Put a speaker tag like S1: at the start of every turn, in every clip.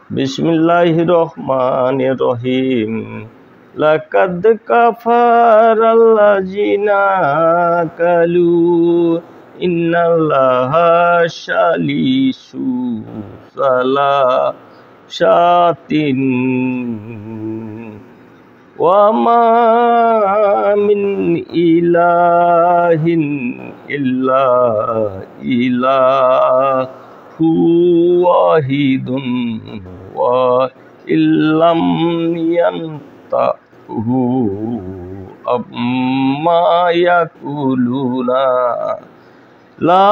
S1: বিসমিল্লাহির রহমানির রহিম। লাকাদ কাফারাল্লাযিনা কালু ইন্নাল্লাহা সালিসু সালাসাতিন ওয়া মা মিন ইলাহিন ইল্লা ইলাহু ওয়াহিদুন ওয়া ইল্লাম ইয়ান্তাহু আম্মা ইয়াকুলুনা লা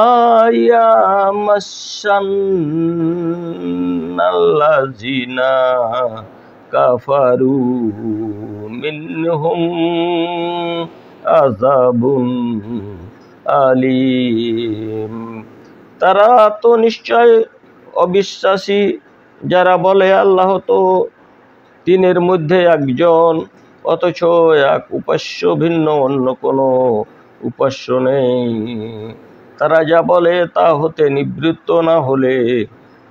S1: ইয়ামাসান্নাল্লাযিনা কাফারু মিনহুম আযাবুন আলীম। তারা তো নিশ্চয় অবিশ্বাসী যারা বলে আল্লাহ তো তিনের মধ্যে একজন, অথচ এক উপাস্য ভিন্ন অন্য কোনো উপাস্য নেই। তারা যা বলে তা হতে নিবৃত্ত না হলে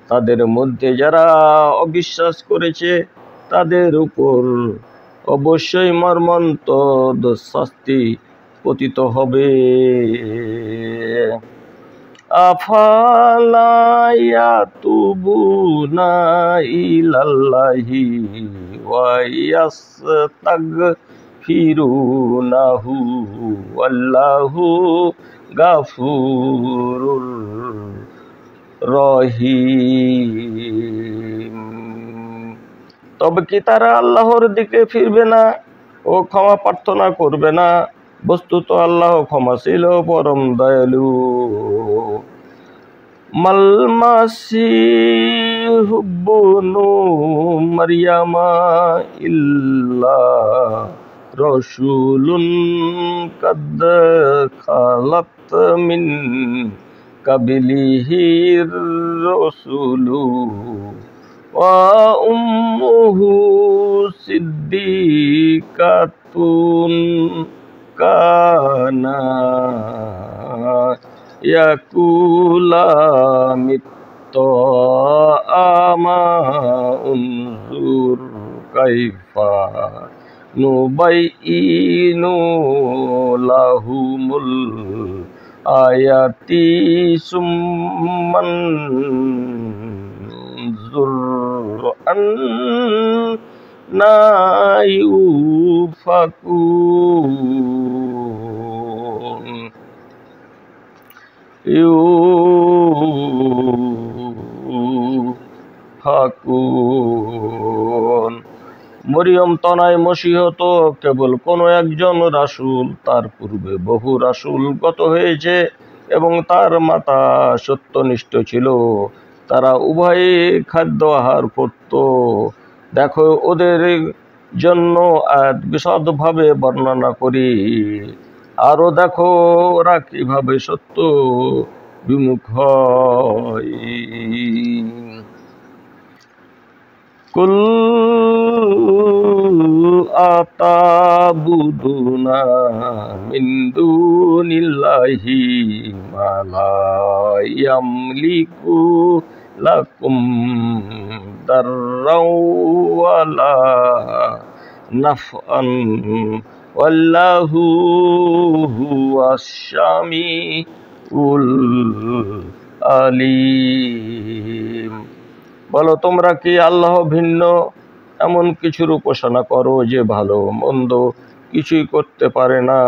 S1: তাদের মধ্যে যারা অবিশ্বাস করেছে তাদের উপর অবশ্যই মর্মন্তদ শাস্তি পতিত হবে। আফালা ইয়াতুবুনা ইলাল্লাহি ওয়া ইয়াস্তাগফিরুনাহু ওয়াল্লাহু গাফুরুর রহিম। তবে কি তারা আল্লাহর দিকে ফিরবে না ও ক্ষমা প্রার্থনা করবে না? বস্তুত আল্লাহ ক্ষমাশীল ও পরম দয়ালু। মাল মাসীহু ইবনু মারইয়ামা ইল্লা রাসূলুন কাদ খালাত মিন কাবলিহির রাসূলু ওয়া উম্মুহু সিদ্দিকাতুন কানা ইয়াকুলানিত তাআমা উনজুর কাইফা নুবাইয়িনু লাহুমুল আয়াতি সুম্মান জুর আন্না ইউফাকুন। মরিয়ম তনয় মসীহ তো কেবল কোনো একজন রাসূল, তার পূর্বে বহু রাসূল গত হয়েছে এবং তার মাতা সত্যনিষ্ঠ ছিল। তারা উভয়ে খাদ্য আহার করত। দেখো ওদের জন্য আয়াত বিশদভাবে বর্ণনা করি, আরো দেখো ওরা কিভাবে সত্য বিমুখ হয়। কুল আতাবুদুনা মিন দুনিল্লাহি মা লা ইয়ামলিকু লাকুম দাররাও ওয়ালা নাফআন ওয়াল্লাহু হুয়াশ শামিউল আলীম। বলো, তোমরা কি আল্লাহ ভিন্ন এমন কিছুর উপাসনা করো যে ভালো মন্দ কিছুই করতে পারে না?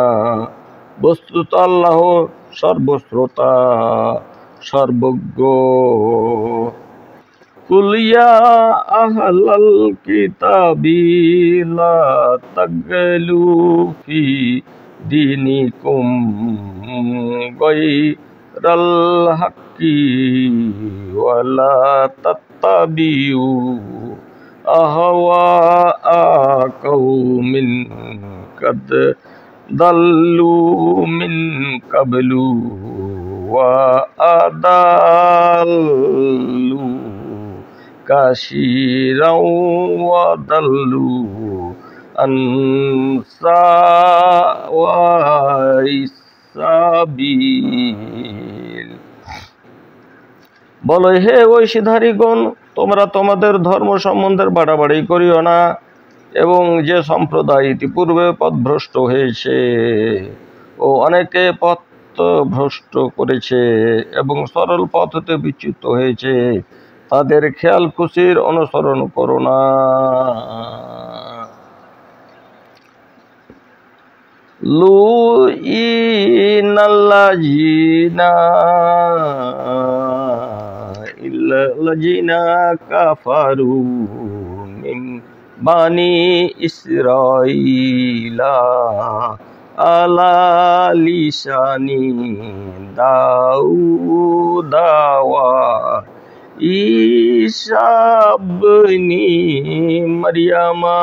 S1: বস্তুত আল্লাহ সর্বশ্রোতা সর্বজ্ঞ। কুল ইয়া আহলাল কিতাবি লা তাগলু ফি দীনিকুম গায়রাল হাক্কি ওয়া লা তাত্তাবিউ আহওয়া কাউমিন কাদ দাল্লু মিন কাবলু ওয়া আদাল্লু কাসীরাও ওয়া দাল্লু আন সাওয়াইস সাবিল। বলো, হে ঐশীধারীগণ, তোমরা তোমাদের ধর্ম সম্বন্ধে বাড়াবাড়ি করিও না, এবং যে সম্প্রদায় ইতিপূর্বে পথভ্রষ্ট হয়েছে ও অনেকে পথ ভ্রষ্ট করেছে এবং সরল পথ হতে বিচ্যুত হয়েছে, তাদের খেয়াল খুশির অনুসরণ করো না। ইল্লাল্লাযীনা কাফারু মিন বানি ইসরাঈলা আলা লিসানি দাউদা ওয়া ঈসা ইবনি মারইয়ামা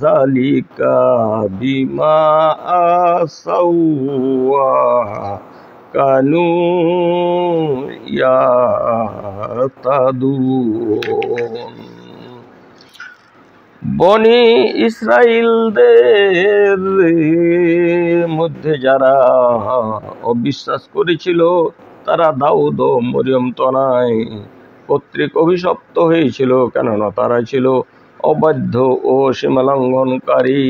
S1: যালিকা বিমা আসাউ ওয়া কানু ইয়াতাদুন। বনি ইসরাইলদের মধ্যে যারা অবিশ্বাস করেছিল তারা দাউদ ও মরিয়ম তনয় কর্তৃক অভিশপ্ত হয়েছিল, কেননা তারা ছিল অবাধ্য ও সীমালঙ্ঘনকারী।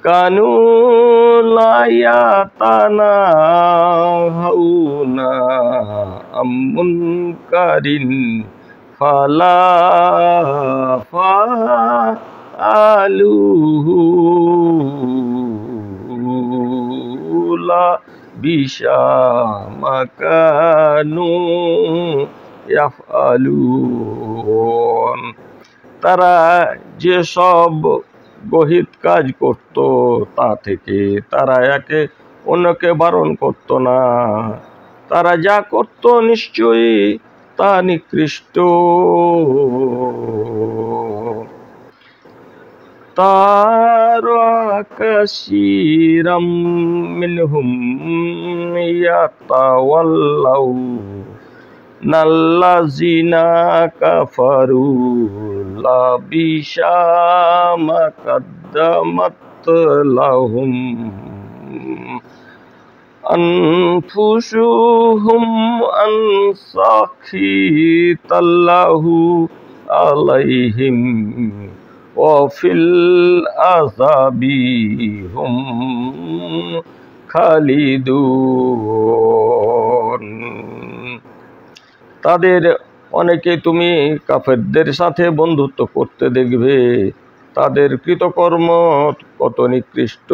S1: কানু লা ইয়াতানাহাউনা আন মুনকারিন ফাআলুহু লাবিসা মা কানু ইয়াফআলুন। তারা যেসব গহিত কাজ করত তা থেকে তারা একে অন্যকে বারণ করত না। তারা যা করত নিশ্চয়ই তা নিকৃষ্ট। তারা কাসীরাম মিনহুম ইয়াতাওয়াল্লাউ নাল্লাযীনা কাফারু লাবিসা মা কাদ্দামাত লাহুম আনফুসুহুম আন সাখিতাল্লাহু আলাইহিম ওয়া ফিল আযাবি হুম খালিদুন। তাদের অনেকে তুমি কাফেরদের সাথে বন্ধুত্ব করতে দেখবে। তাদের কৃতকর্ম কত নিকৃষ্ট,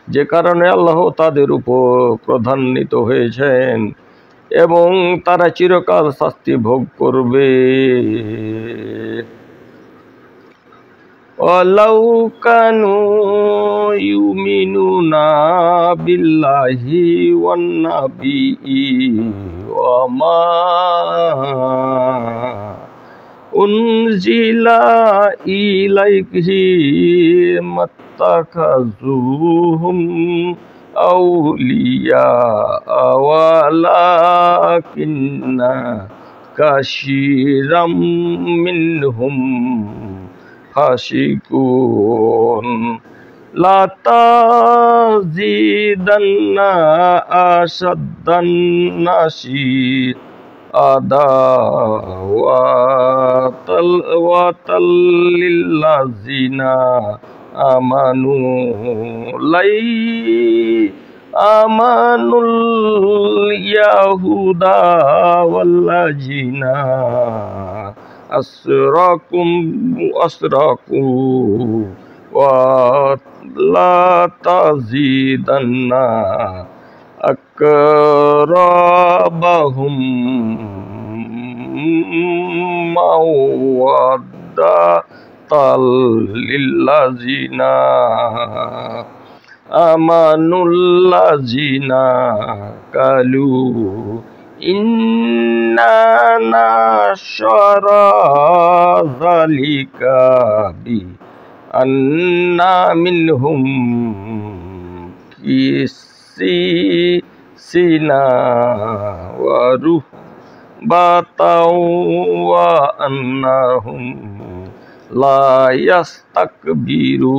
S1: যে কারণে আল্লাহ তাদের উপর ক্রধান্বিত হয়েছেন এবং তারা চিরকাল শাস্তি ভোগ করবে। ওয়ালাউ কানু ইউমিনুনা বিল্লাহি ওয়ান নাবিয়্যি ওয়া মা উনজিলা ইলাইহি মাত্তাখাযুহুম আউলিয়া ওয়ালাকিন্না কাসীরাম মিনহুম ফাসিকুন। লা তাযিদান্না আশাদ্দান নাসি আদাওয়াতাল লিল্লাযিনা আমানু আমানুল ইয়াহুদা ওয়াল্লাযিনা আসরাকু ওয়া লা তাযিদান্না আকরাবাহুম মাওয়াদ্দাতাল লিল্লাযিনা আমানুল্লাযিনা কালু ইন্না নাশরা যালিকা বি আন্না মিনহুম কিসিনা ওয়া রুহবাতাও ওয়া আন্নাহুম লা ইয়াস্তাকবিরুন।